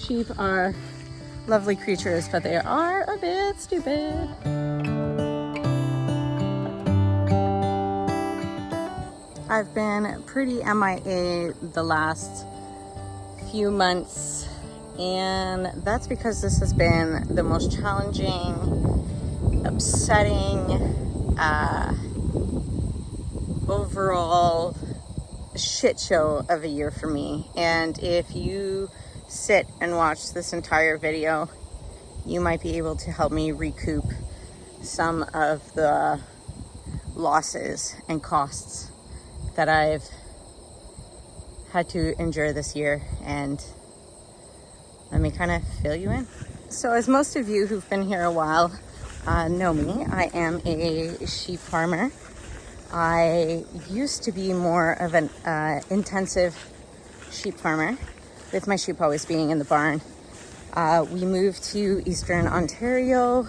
Sheep are lovely creatures, but they are a bit stupid. I've been pretty MIA the last few months, and that's because this has been the most challenging, upsetting, overall shit show of a year for me. And if you sit and watch this entire video, you might be able to help me recoup some of the losses and costs that I've had to endure this year. And let me kind of fill you in. So as most of you who've been here a while know me, I am a sheep farmer. I used to be more of an intensive sheep farmer, with my sheep always being in the barn. We moved to Eastern Ontario.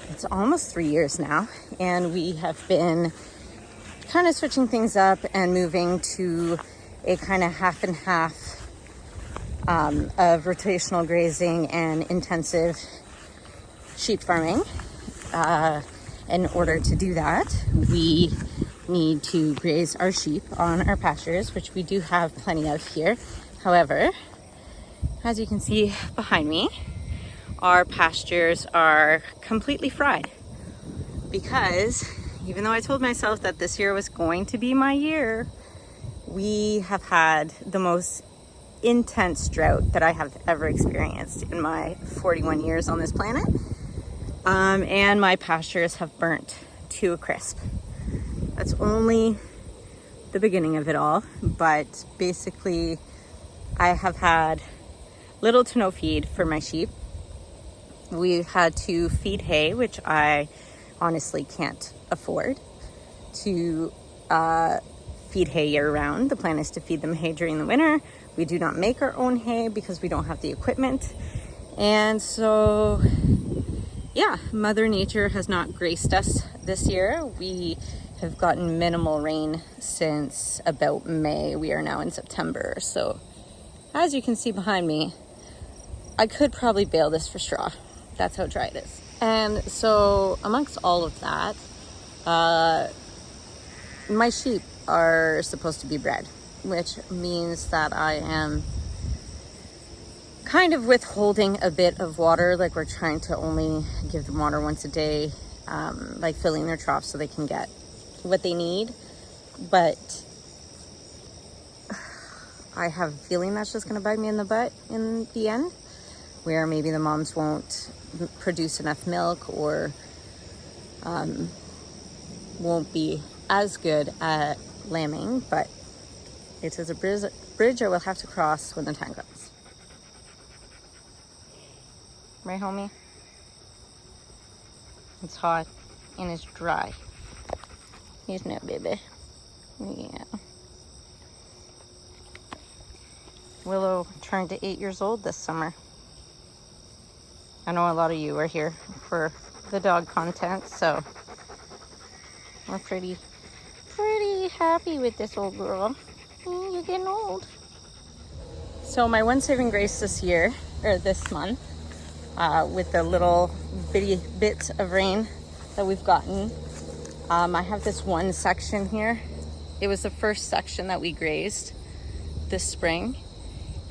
It's almost 3 years now, and we have been kind of switching things up and moving to a kind of half and half of rotational grazing and intensive sheep farming. In order to do that, we need to graze our sheep on our pastures, which we do have plenty of here. However, as you can see behind me, our pastures are completely fried because even though I told myself that this year was going to be my year, we have had the most intense drought that I have ever experienced in my 41 years on this planet. And my pastures have burnt to a crisp. That's only the beginning of it all, but basically I have had little to no feed for my sheep. We've had to feed hay, which I honestly can't afford to feed hay year round. The plan is to feed them hay during the winter. We do not make our own hay because we don't have the equipment. And so, yeah, Mother Nature has not graced us this year. We have gotten minimal rain since about May. We are now in September. So as you can see behind me, I could probably bale this for straw. That's how dry it is. And so amongst all of that, my sheep are supposed to be bred, which means that I am kind of withholding a bit of water. Like, we're trying to only give them water once a day, like filling their troughs so they can get what they need. But I have a feeling that's just going to bite me in the butt in the end, where maybe the moms won't produce enough milk or won't be as good at lambing. But it is a bridge I will have to cross when the time comes. Right, homie? It's hot and it's dry. Isn't it, baby? Yeah. Willow turned to 8 years old this summer. I know a lot of you are here for the dog content, so we're pretty happy with this old girl. You're getting old. So my one saving grace this year, or this month, with the little bitty bits of rain that we've gotten, I have this one section here. It was the first section that we grazed this spring,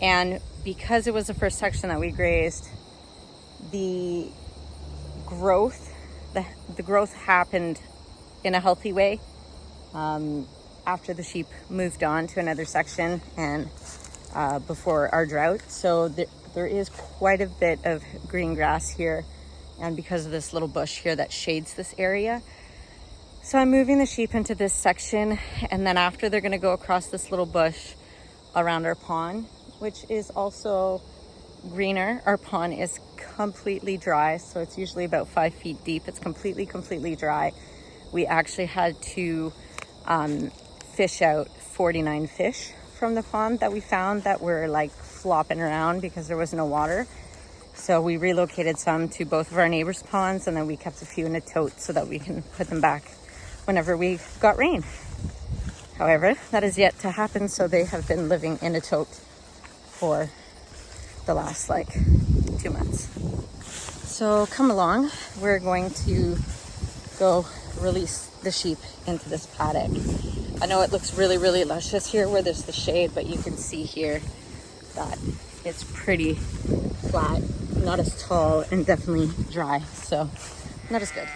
and because it was the first section that we grazed, the growth happened in a healthy way after the sheep moved on to another section and before our drought. So there is quite a bit of green grass here, and because of this little bush here that shades this area. So I'm moving the sheep into this section, and then after they're going to go across this little bush around our pond, which is also greener. Our pond is completely dry, so it's usually about 5 feet deep. It's completely dry. We actually had to fish out 49 fish from the pond that we found that were like flopping around because there was no water. So we relocated some to both of our neighbors' ponds, and then we kept a few in a tote so that we can put them back whenever we got rain. However, that is yet to happen, so they have been living in a tote for the last like 2 months. So come along, we're going to go release the sheep into this paddock. I know it looks really, really luscious here where there's the shade, but you can see here that it's pretty flat, not as tall, and definitely dry, so not as good.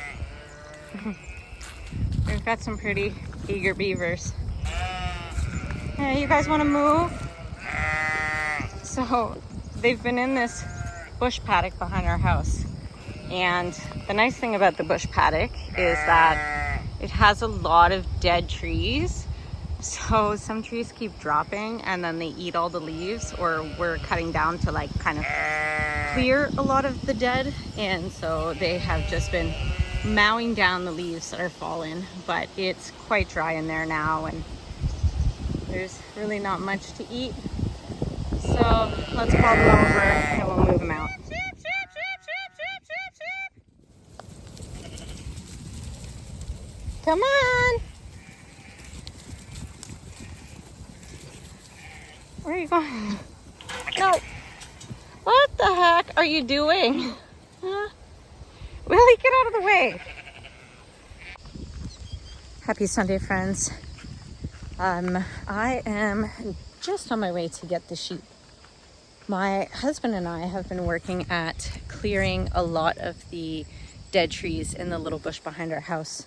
We've got some pretty eager beavers. Hey, you guys want to move? So they've been in this bush paddock behind our house, and the nice thing about the bush paddock is that it has a lot of dead trees. So some trees keep dropping and then they eat all the leaves, or we're cutting down to like kind of clear a lot of the dead, and so they have just been mowing down the leaves that are fallen, but it's quite dry in there now and there's really not much to eat. So let's call them over and we'll move them out. Come on! Where are you going? No! What the heck are you doing? Huh? Willie, get out of the way! Happy Sunday, friends. I am just on my way to get the sheep. My husband and I have been working at clearing a lot of the dead trees in the little bush behind our house.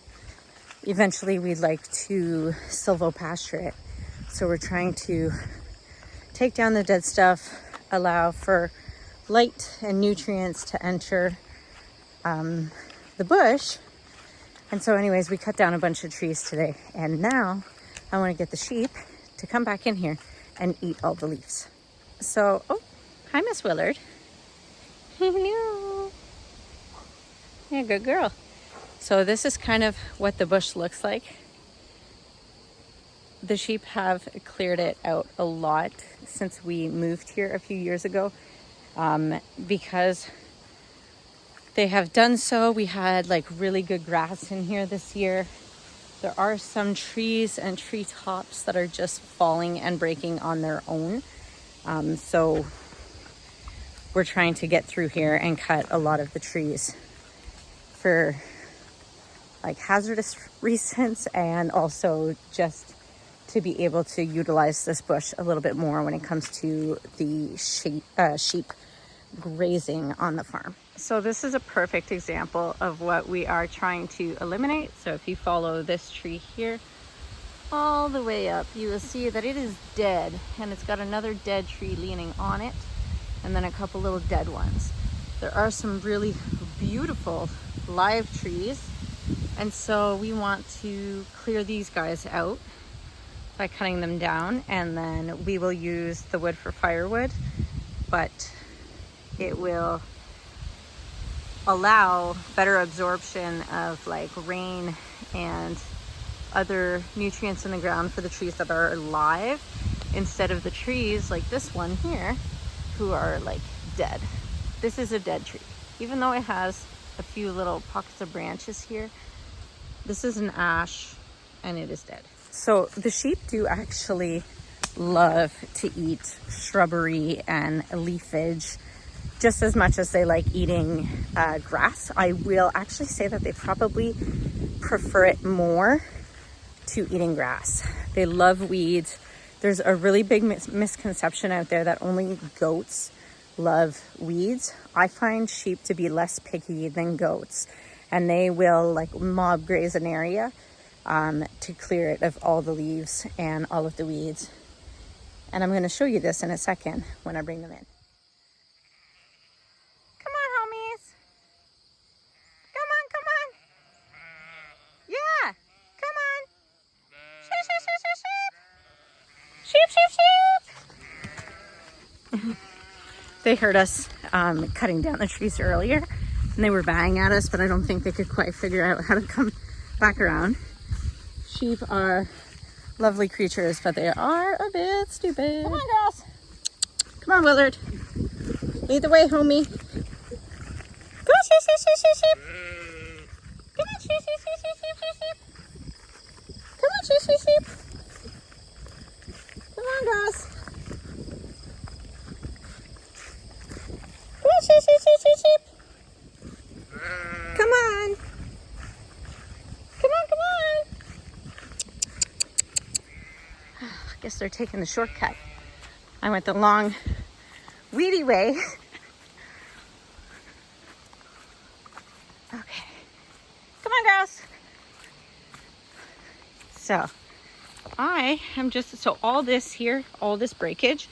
Eventually, we'd like to SILVO pasture it. So we're trying to take down the dead stuff, allow for light and nutrients to enter the bush. And so anyways, we cut down a bunch of trees today. And now I want to get the sheep to come back in here and eat all the leaves. So, oh, hi, Miss Willard. Hello. Yeah, good girl. So this is kind of what the bush looks like. The sheep have cleared it out a lot since we moved here a few years ago. Because they have done so. We had like really good grass in here this year. There are some trees and tree tops that are just falling and breaking on their own. So we're trying to get through here and cut a lot of the trees for like hazardous reasons, and also just to be able to utilize this bush a little bit more when it comes to the sheep grazing on the farm. So this is a perfect example of what we are trying to eliminate. So if you follow this tree here all the way up, you will see that it is dead, and it's got another dead tree leaning on it, and then a couple little dead ones. There are some really beautiful live trees, and so we want to clear these guys out by cutting them down, and then we will use the wood for firewood, but it will allow better absorption of like rain and other nutrients in the ground for the trees that are alive, instead of the trees like this one here who are like dead. This is a dead tree. Even though it has a few little pockets of branches here, this is an ash and it is dead. So the sheep do actually love to eat shrubbery and leafage just as much as they like eating grass. I will actually say that they probably prefer it more to eating grass. They love weeds. There's a really big misconception out there that only goats love weeds. I find sheep to be less picky than goats, and they will like mob graze an area to clear it of all the leaves and all of the weeds. And I'm going to show you this in a second when I bring them in. Come on, homies. Come on, come on. Yeah, come on. Sheep, sheep, sheep, sheep, sheep. Sheep, sheep, sheep. They heard us cutting down the trees earlier, and they were banging at us, but I don't think they could quite figure out how to come back around. Sheep are lovely creatures, but they are a bit stupid. Come on, girls. Come on, Willard. Lead the way, homie. Come on, sheep, sheep, sheep, sheep, sheep. Come on, sheep, sheep, sheep, sheep, sheep, sheep, sheep. Come on, sheep, sheep, sheep. Come on, girls. sheep, sheep, sheep, sheep, sheep. Come on. Come on, come on. I guess they're taking the shortcut. I went the long, weedy way. Okay. Come on, girls. So, I am just, so all this here, all this breakage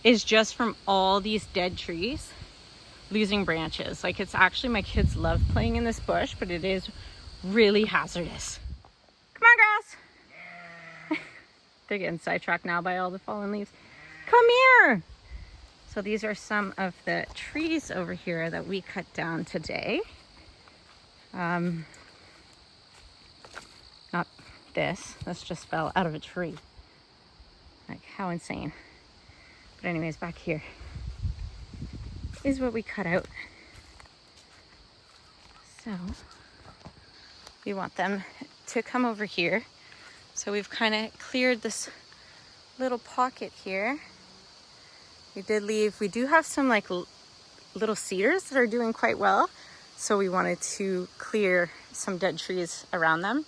is just from all these dead trees losing branches. Like, it's actually, my kids love playing in this bush, but it is really hazardous. Come on, girls. They're getting sidetracked now by all the fallen leaves. Come here. So these are some of the trees over here that we cut down today. Not this just fell out of a tree. Like, how insane. But anyways, back here is what we cut out. So we want them to come over here. So we've kind of cleared this little pocket here. We do have some like little cedars that are doing quite well. So we wanted to clear some dead trees around them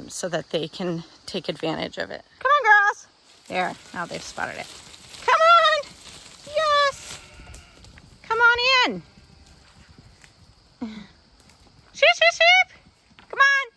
so that they can take advantage of it. Come on, girls. There, now they've spotted it. Come on. Yes. Come on in. Sheep, sheep, sheep. Come on.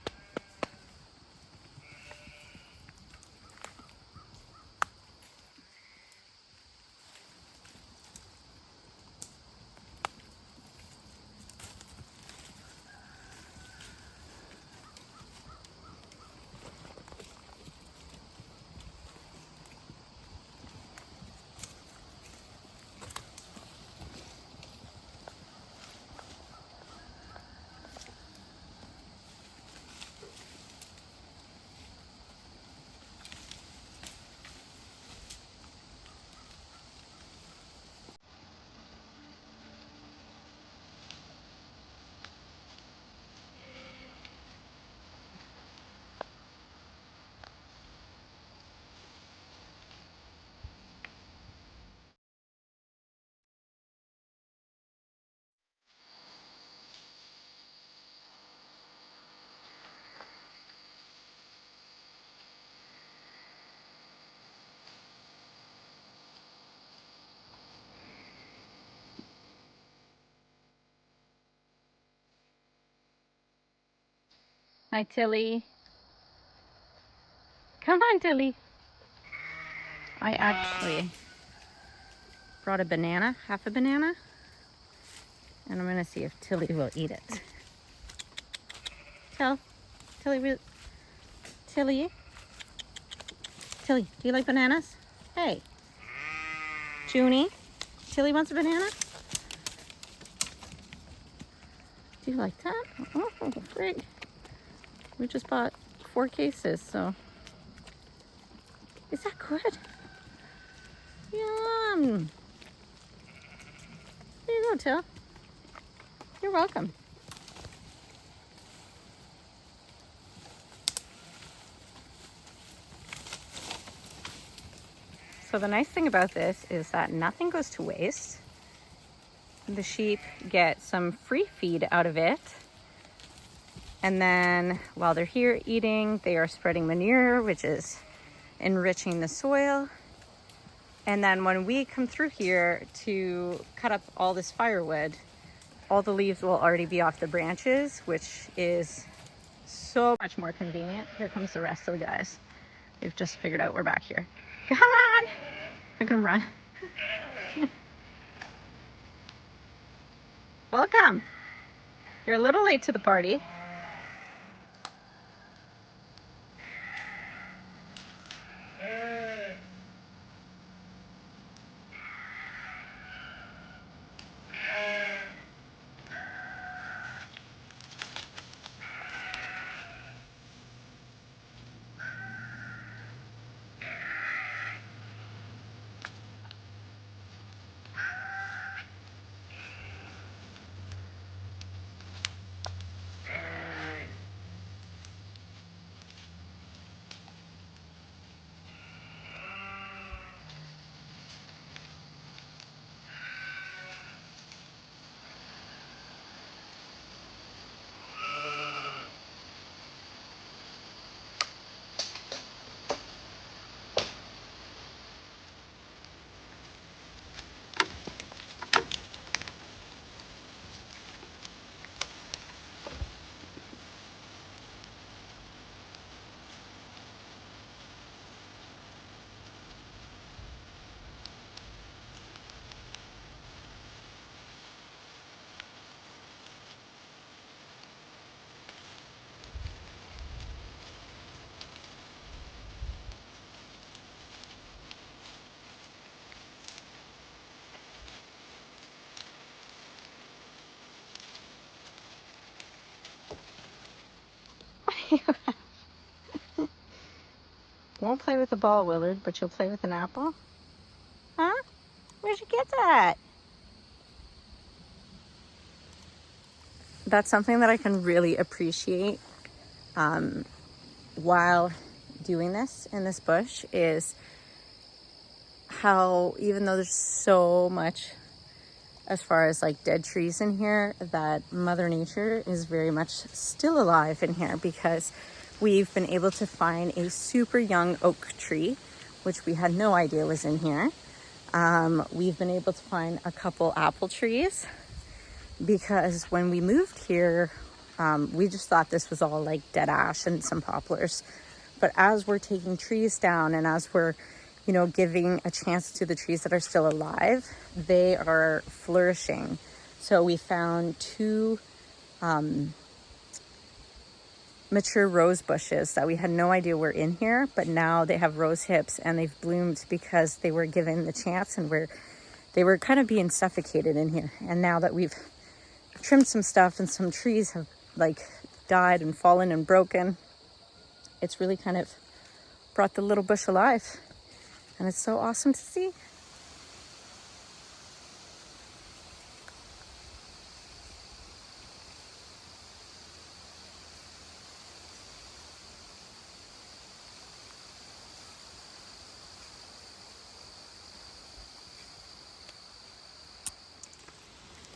Hi, Tilly. Come on, Tilly. I actually brought a banana, half a banana, and I'm gonna see if Tilly will eat it. Tilly, Tilly, do you like bananas? Hey, Junie, Tilly wants a banana? Do you like that? Oh, frig. We just bought 4 cases, so. Is that good? Yum. There you go, Till. You're welcome. So the nice thing about this is that nothing goes to waste. The sheep get some free feed out of it. And then while they're here eating, they are spreading manure, which is enriching the soil. And then when we come through here to cut up all this firewood, all the leaves will already be off the branches, which is so much more convenient. Here comes the rest of the guys. They've just figured out we're back here. Come on! They're gonna run. Welcome. You're a little late to the party. you have? Won't play with the ball, Willard, but you'll play with an apple? Huh? Where'd you get that? That's something that I can really appreciate while doing this in this bush, is how even though there's so much as far as like dead trees in here, that Mother Nature is very much still alive in here, because we've been able to find a super young oak tree, which we had no idea was in here. We've been able to find a couple apple trees, because when we moved here, we just thought this was all like dead ash and some poplars. But as we're taking trees down and as we're, you know, giving a chance to the trees that are still alive, they are flourishing. So we found 2 mature rose bushes that we had no idea were in here, but now they have rose hips and they've bloomed because they were given the chance, and they were kind of being suffocated in here. And now that we've trimmed some stuff and some trees have like died and fallen and broken, it's really kind of brought the little bush alive. And it's so awesome to see.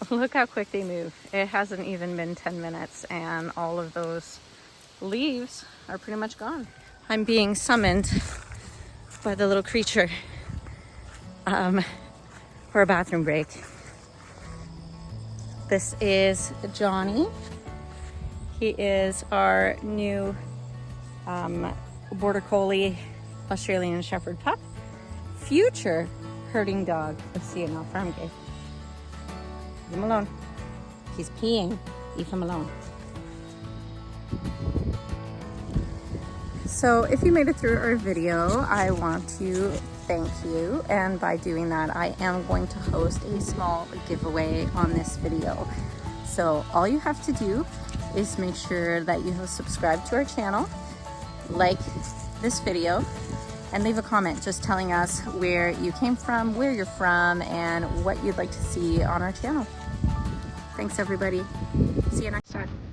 Look how quick they move. It hasn't even been 10 minutes and all of those leaves are pretty much gone. I'm being summoned by the little creature for a bathroom break. This is Johnny. He is our new Border Collie Australian Shepherd pup, future herding dog of CNL Farm Gate. Leave him alone. He's peeing. Leave him alone. So if you made it through our video, I want to thank you. And by doing that, I am going to host a small giveaway on this video. So all you have to do is make sure that you have subscribed to our channel, like this video, and leave a comment just telling us where you came from, where you're from, and what you'd like to see on our channel. Thanks everybody. See you next time.